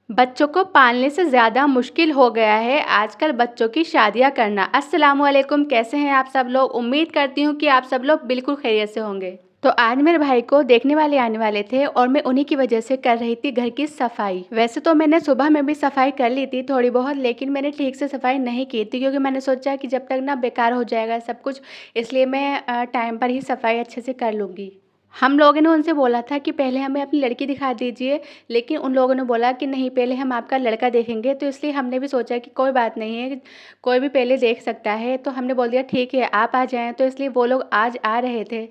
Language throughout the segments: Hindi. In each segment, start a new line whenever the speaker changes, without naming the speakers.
बच्चों को पालने से ज़्यादा मुश्किल हो गया है आजकल बच्चों की शादियाँ करना। अस्सलामुअलैकुम, कैसे हैं आप सब लोग? उम्मीद करती हूँ कि आप सब लोग बिल्कुल खैरियत से होंगे। तो आज मेरे भाई को देखने वाले आने वाले थे और मैं उन्हीं की वजह से कर रही थी घर की सफाई। वैसे तो मैंने सुबह में भी सफाई कर ली थी थोड़ी बहुत, लेकिन मैंने ठीक से सफाई नहीं की थी क्योंकि मैंने सोचा कि जब तक ना बेकार हो जाएगा सब कुछ, इसलिए मैं टाइम पर ही सफाई अच्छे से कर लूँगी। हम लोगों ने उनसे बोला था कि पहले हमें अपनी लड़की दिखा दीजिए, लेकिन उन लोगों ने बोला कि नहीं, पहले हम आपका लड़का देखेंगे। तो इसलिए हमने भी सोचा कि कोई बात नहीं है, कोई भी पहले देख सकता है। तो हमने बोल दिया ठीक है, आप आ जाएँ। तो इसलिए वो लोग आज आ रहे थे।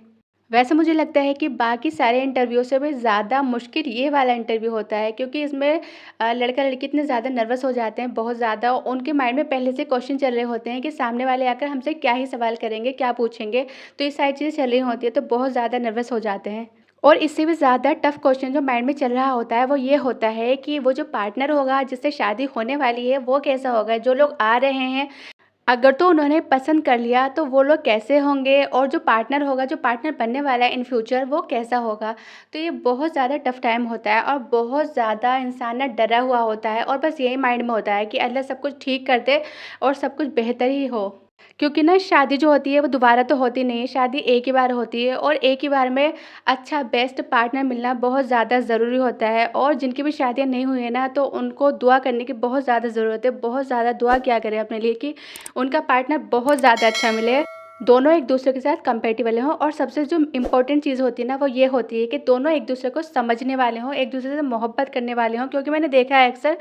वैसे मुझे लगता है कि बाकी सारे इंटरव्यू से भी ज़्यादा मुश्किल ये वाला इंटरव्यू होता है, क्योंकि इसमें लड़का-लड़की इतने ज़्यादा नर्वस हो जाते हैं, बहुत ज़्यादा। उनके माइंड में पहले से क्वेश्चन चल रहे होते हैं कि सामने वाले आकर हमसे क्या ही सवाल करेंगे, क्या पूछेंगे। तो ये सारी चीज़ें चल रही होती हैं, तो बहुत ज़्यादा नर्वस हो जाते हैं। और इससे भी ज़्यादा टफ क्वेश्चन जो माइंड में चल रहा होता है वो ये होता है कि वो जो पार्टनर होगा जिससे शादी होने वाली है वो कैसा होगा। जो लोग आ रहे हैं, अगर तो उन्होंने पसंद कर लिया तो वो लोग कैसे होंगे, और जो पार्टनर होगा, जो पार्टनर बनने वाला है इन फ्यूचर, वो कैसा होगा। तो ये बहुत ज़्यादा टफ टाइम होता है और बहुत ज़्यादा इंसान ना डरा हुआ होता है और बस यही माइंड में होता है कि अल्लाह सब कुछ ठीक कर दे और सब कुछ बेहतर ही हो। क्योंकि ना शादी जो होती है वो दोबारा तो होती नहीं है, शादी एक ही बार होती है और एक ही बार में अच्छा बेस्ट पार्टनर मिलना बहुत ज़्यादा ज़रूरी होता है। और जिनकी भी शादियाँ नहीं हुई है ना, तो उनको दुआ करने की बहुत ज़्यादा ज़रूरत है। बहुत ज़्यादा दुआ किया करें अपने लिए कि उनका पार्टनर बहुत ज़्यादा अच्छा मिले, दोनों एक दूसरे के साथ कंपेटेबल हों। और सबसे जो इम्पोर्टेंट चीज़ होती है ना, वो ये होती है कि दोनों एक दूसरे को समझने वाले हों, एक दूसरे से मोहब्बत करने वाले हों। क्योंकि मैंने देखा है अक्सर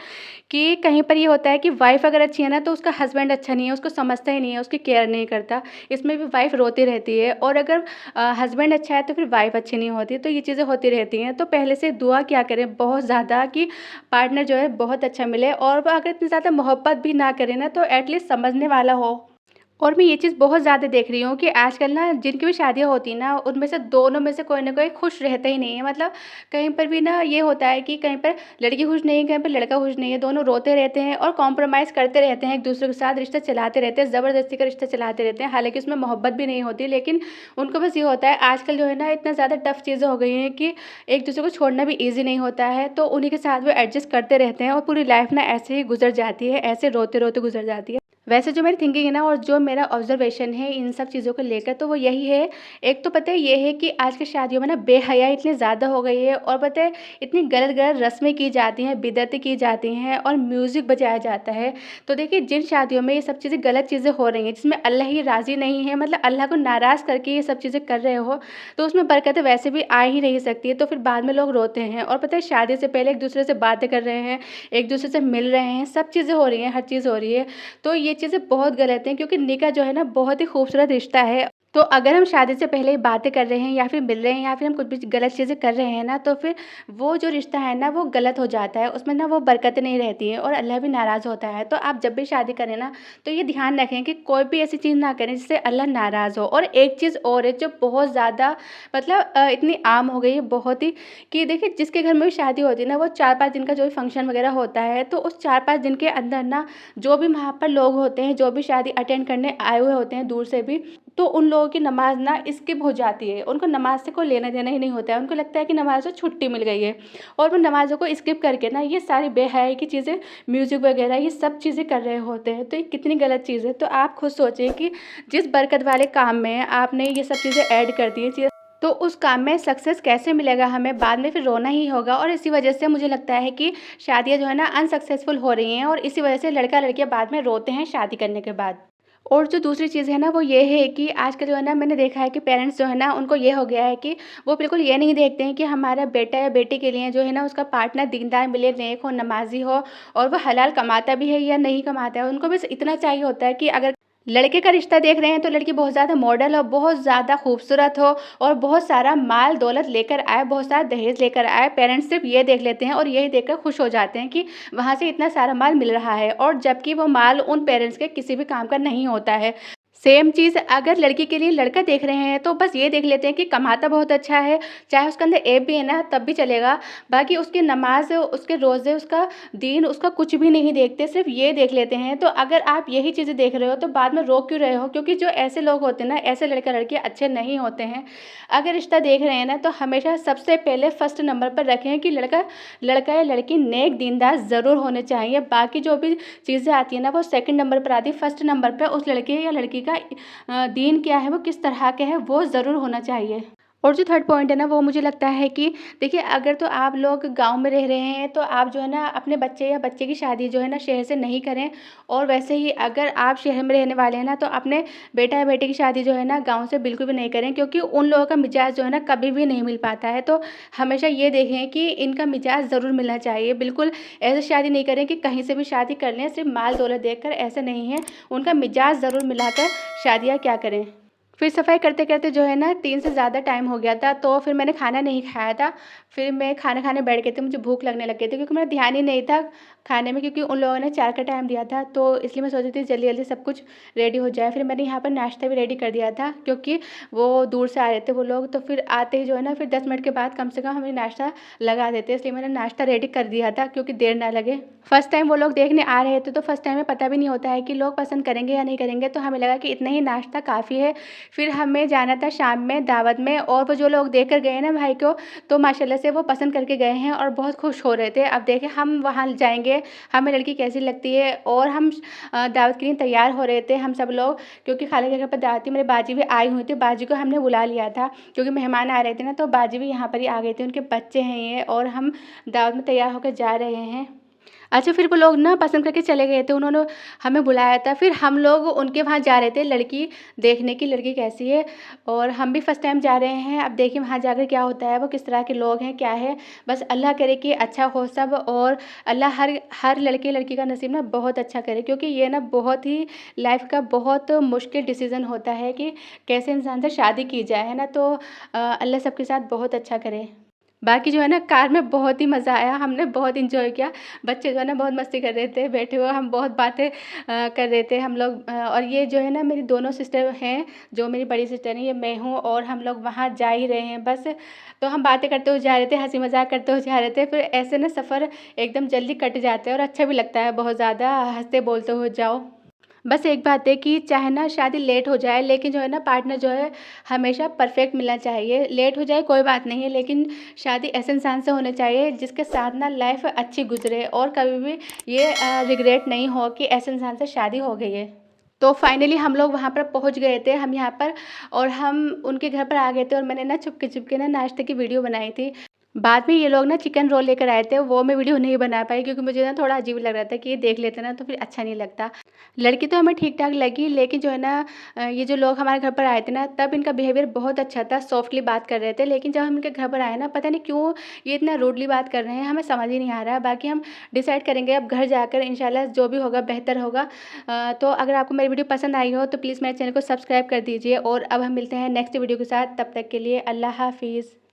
कि कहीं पर ये होता है कि वाइफ़ अगर अच्छी है ना, तो उसका हस्बैंड अच्छा नहीं है, उसको समझता ही नहीं है, उसकी केयर नहीं करता। इसमें भी वाइफ़ रोती रहती है, और अगर हस्बैंड अच्छा है तो फिर वाइफ़ अच्छी नहीं होती। तो ये चीज़ें होती रहती हैं। तो पहले से दुआ किया करें बहुत ज़्यादा कि पार्टनर जो है बहुत अच्छा मिले, और वो अगर इतनी ज़्यादा मोहब्बत भी ना करे ना, तो एटलीस्ट समझने वाला हो। और मैं ये चीज़ बहुत ज़्यादा देख रही हूँ कि आजकल ना जिनकी भी शादियाँ होती हैं ना, उनमें से दोनों में से कोई ना कोई खुश रहता ही नहीं है। मतलब कहीं पर भी ना ये होता है कि कहीं पर लड़की खुश नहीं है, कहीं पर लड़का खुश नहीं है, दोनों रोते रहते हैं और कॉम्प्रोमाइज़ करते रहते हैं, एक दूसरे के साथ रिश्ता चलाते रहते हैं, ज़बरदस्ती का रिश्ता चलाते रहते हैं। हालाँकि उसमें मोहब्बत भी नहीं होती, लेकिन उनको बस ये होता है। आजकल जो है ना, इतना ज़्यादा टफ़ चीज़ें हो गई हैं कि एक दूसरे को छोड़ना भी ईज़ी नहीं होता है, तो उन्हीं के साथ वो एडजस्ट करते रहते हैं और पूरी लाइफ़ ना ऐसे ही गुज़र जाती है, ऐसे रोते-रोते गुज़र जाती है। वैसे जो मेरी थिंकिंग है ना, और जो मेरा ऑब्ज़र्वेशन है इन सब चीज़ों को लेकर, तो वो यही है। एक तो पता है ये है कि आज की शादियों में ना बेहयाई इतनी ज़्यादा हो गई है, और पता है इतनी गलत-गलत रस्में की जाती हैं, बिदअतें की जाती हैं और म्यूज़िक बजाया जाता है। तो देखिए, जिन शादियों में ये सब चीज़ें गलत चीज़ें हो रही हैं, जिसमें अल्लाह ही राज़ी नहीं है, मतलब अल्लाह को नाराज़ करके ये सब चीज़ें कर रहे हो, तो उसमें बरकतें वैसे भी आ ही नहीं सकती है। तो फिर बाद में लोग रोते हैं, और पता है शादी से पहले एक-दूसरे से बातें कर रहे हैं, एक-दूसरे से मिल रहे हैं, सब चीज़ें हो रही हैं, हर चीज़ हो रही है। तो ये चीज़ें बहुत गलत हैं, क्योंकि निकाह जो है ना, बहुत ही खूबसूरत रिश्ता है। तो अगर हम शादी से पहले ही बातें कर रहे हैं या फिर मिल रहे हैं या फिर हम कुछ भी गलत चीज़ें कर रहे हैं ना, तो फिर वो जो रिश्ता है ना, वो गलत हो जाता है। उसमें ना वो बरकत नहीं रहती है और अल्लाह भी नाराज़ होता है। तो आप जब भी शादी करें ना, तो ये ध्यान रखें कि कोई भी ऐसी चीज़ ना करें जिससे अल्लाह नाराज़ हो। और एक चीज़ और है जो बहुत ज़्यादा, मतलब इतनी आम हो गई है, बहुत ही, कि देखिए जिसके घर में भी शादी होती है ना, वो 4-5 दिन का जो भी फंक्शन वगैरह होता है, तो उस 4-5 दिन के अंदर ना, जो भी वहाँ पर लोग होते हैं, जो भी शादी अटेंड करने आए हुए होते हैं दूर से भी, तो उन लोगों की नमाज़ ना स्किप हो जाती है। उनको नमाज़ से कोई लेना-देना ही नहीं होता है। उनको लगता है कि नमाज़ से छुट्टी मिल गई है, और वो नमाज़ों को स्किप करके ना ये सारी बेहयाई की चीज़ें, म्यूज़िक वगैरह, ये सब चीज़ें कर रहे होते हैं। तो ये कितनी गलत चीज़ है। तो आप खुद सोचिए कि जिस बरकत वाले काम में आपने ये सब चीज़ें ऐड कर दी हैं, तो उस काम में सक्सेस कैसे मिलेगा हमें? बाद में फिर रोना ही होगा। और इसी वजह से मुझे लगता है कि शादियाँ जो है ना, अनसक्सेसफुल हो रही हैं, और इसी वजह से लड़का-लड़कियाँ बाद में रोते हैं शादी करने के बाद। और जो दूसरी चीज़ है ना, वो ये है कि आजकल जो है ना, मैंने देखा है कि पेरेंट्स जो है ना, उनको ये हो गया है कि वो बिल्कुल ये नहीं देखते हैं कि हमारा बेटा या बेटी के लिए जो है ना, उसका पार्टनर दीनदार मिले, नेक हो, नमाज़ी हो, और वो हलाल कमाता भी है या नहीं कमाता है। उनको बस इतना चाहिए होता है कि अगर लड़के का रिश्ता देख रहे हैं, तो लड़की बहुत ज़्यादा मॉडल हो, बहुत ज़्यादा खूबसूरत हो, और बहुत सारा माल दौलत लेकर आए, बहुत सारा दहेज लेकर आए। पेरेंट्स सिर्फ ये देख लेते हैं और यही देखकर खुश हो जाते हैं कि वहाँ से इतना सारा माल मिल रहा है, और जबकि वो माल उन पेरेंट्स के किसी भी काम का नहीं होता है। सेम चीज़ अगर लड़की के लिए लड़का देख रहे हैं तो बस ये देख लेते हैं कि कमाता बहुत अच्छा है, चाहे उसके अंदर ऐब भी है ना तब भी चलेगा। बाकी उसकी नमाज़, उसके रोज़े, उसका दीन, उसका कुछ भी नहीं देखते, सिर्फ ये देख लेते हैं। तो अगर आप यही चीज़ें देख रहे हो तो बाद में रोक क्यों रहे हो? क्योंकि जो ऐसे लोग होते हैं ना, ऐसे लड़का लड़की अच्छे नहीं होते हैं। अगर रिश्ता देख रहे हैं ना तो हमेशा सबसे पहले फर्स्ट नंबर पर रखें कि लड़का या लड़की नेक दीनदार ज़रूर होने चाहिए। बाकी जो भी चीज़ें आती हैं ना वो सेकंड नंबर पर आती है। फर्स्ट नंबर पे उस लड़के या लड़की का दीन क्या है, वो किस तरह के है, वो ज़रूर होना चाहिए। और जो थर्ड पॉइंट है ना वो मुझे लगता है कि देखिए, अगर तो आप लोग गांव में रह रहे हैं तो आप जो है ना अपने बच्चे या बच्चे की शादी जो है ना शहर से नहीं करें। और वैसे ही अगर आप शहर में रहने वाले हैं ना तो अपने बेटा या बेटी की शादी जो है ना गांव से बिल्कुल भी नहीं करें, क्योंकि उन लोगों का मिजाज जो है ना कभी भी नहीं मिल पाता है। तो हमेशा ये देखें कि इनका मिजाज ज़रूर मिलना चाहिए। बिल्कुल ऐसे शादी नहीं करें कि कहीं से भी शादी कर लें सिर्फ माल दौलत देख कर, ऐसा नहीं है। उनका मिजाज ज़रूर मिलाकर शादियाँ क्या करें। फिर सफ़ाई करते करते जो है ना 3 से ज़्यादा टाइम हो गया था, तो फिर मैंने खाना नहीं खाया था। फिर मैं खाना खाने बैठ गई थी, मुझे भूख लगने लग गई थी, क्योंकि मेरा ध्यान ही नहीं था खाने में, क्योंकि उन लोगों ने 4 का टाइम दिया था। तो इसलिए मैं सोच रही थी जल्दी जल्दी सब कुछ रेडी हो जाए। फिर मैंने यहाँ पर नाश्ता भी रेडी कर दिया था, क्योंकि वो दूर से आ रहे थे वो लोग। तो फिर आते ही जो है ना फिर 10 मिनट के बाद कम से कम हमें नाश्ता लगा देते, इसलिए मैंने नाश्ता रेडी कर दिया था क्योंकि देर ना लगे। फर्स्ट टाइम वो लोग देखने आ रहे थे, तो फर्स्ट टाइम में पता भी नहीं होता है कि लोग पसंद करेंगे या नहीं करेंगे। तो हमें लगा कि इतना ही नाश्ता काफ़ी है। फिर हमें जाना था शाम में दावत में, और वो जो लोग देख कर गए ना भाई को, तो माशाल्लाह से वो पसंद करके गए हैं और बहुत खुश हो रहे थे। अब देखें हम वहाँ जाएंगे, हमें लड़की कैसी लगती है। और हम दावत के लिए तैयार हो रहे थे हम सब लोग, क्योंकि खाला के घर पर दावत थी। मेरे बाजी भी आई हुई थी, बाजी को हमने बुला लिया था क्योंकि मेहमान आ रहे थे ना, तो बाजी भी यहाँ पर ही आ गए थे, उनके बच्चे हैं ये, और हम दावत में तैयार होकर जा रहे हैं। अच्छा, फिर वो लोग ना पसंद करके चले गए थे, उन्होंने हमें बुलाया था। फिर हम लोग उनके वहाँ जा रहे थे लड़की देखने की, लड़की कैसी है। और हम भी फर्स्ट टाइम जा रहे हैं। अब देखिए वहाँ जाकर क्या होता है, वो किस तरह के लोग हैं, क्या है। बस अल्लाह करे कि अच्छा हो सब, और अल्लाह हर हर लड़के लड़की का नसीब ना बहुत अच्छा करे, क्योंकि ये ना बहुत ही लाइफ का बहुत मुश्किल डिसीज़न होता है कि कैसे इंसान से शादी की जाए, है ना। तो अल्लाह सबके साथ बहुत अच्छा करे। बाकी जो है ना कार में बहुत ही मज़ा आया, हमने बहुत एंजॉय किया। बच्चे जो है ना बहुत मस्ती कर रहे थे बैठे हुए, हम बहुत बातें कर रहे थे हम लोग। और ये जो है ना मेरी दोनों सिस्टर हैं, जो मेरी बड़ी सिस्टर हैं, ये मैं हूँ, और हम लोग वहाँ जा ही रहे हैं बस। तो हम बातें करते हुए जा रहे थे, हंसी मजाक करते हुए जा रहे थे। फिर ऐसे ना सफ़र एकदम जल्दी कट जाता है और अच्छा भी लगता है, बहुत ज़्यादा हंसते बोलते हुए जाओ। बस एक बात है कि चाहे ना शादी लेट हो जाए, लेकिन जो है ना पार्टनर जो है हमेशा परफेक्ट मिलना चाहिए। लेट हो जाए कोई बात नहीं है, लेकिन शादी ऐसे इंसान से होने चाहिए जिसके साथ ना लाइफ अच्छी गुजरे, और कभी भी ये रिग्रेट नहीं हो कि ऐसे इंसान से शादी हो गई है। तो फाइनली हम लोग वहाँ पर पहुँच गए थे, हम यहाँ पर, और हम उनके घर पर आ गए थे। और मैंने ना छुपके छुपके ना नाश्ते की वीडियो बनाई थी। बाद में ये लोग ना चिकन रोल लेकर आए थे, वो मैं वीडियो नहीं बना पाई, क्योंकि मुझे ना थोड़ा अजीब लग रहा था कि ये देख लेते ना तो फिर अच्छा नहीं लगता। लड़की तो हमें ठीक ठाक लगी, लेकिन जो है ना ये जो लोग हमारे घर पर आए थे ना, तब इनका बिहेवियर बहुत अच्छा था, सॉफ्टली बात कर रहे थे। लेकिन जब हम इनके घर पर आए ना, पता नहीं क्यों ये इतना रूडली बात कर रहे हैं, हमें समझ ही नहीं आ रहा है। बाकी हम डिसाइड करेंगे अब घर जाकर, इंशाल्लाह जो भी होगा बेहतर होगा। तो अगर आपको मेरी वीडियो पसंद आई हो तो प्लीज़ मेरे चैनल को सब्सक्राइब कर दीजिए। और अब हम मिलते हैं नेक्स्ट वीडियो के साथ, तब तक के लिए अल्लाह हाफिज़।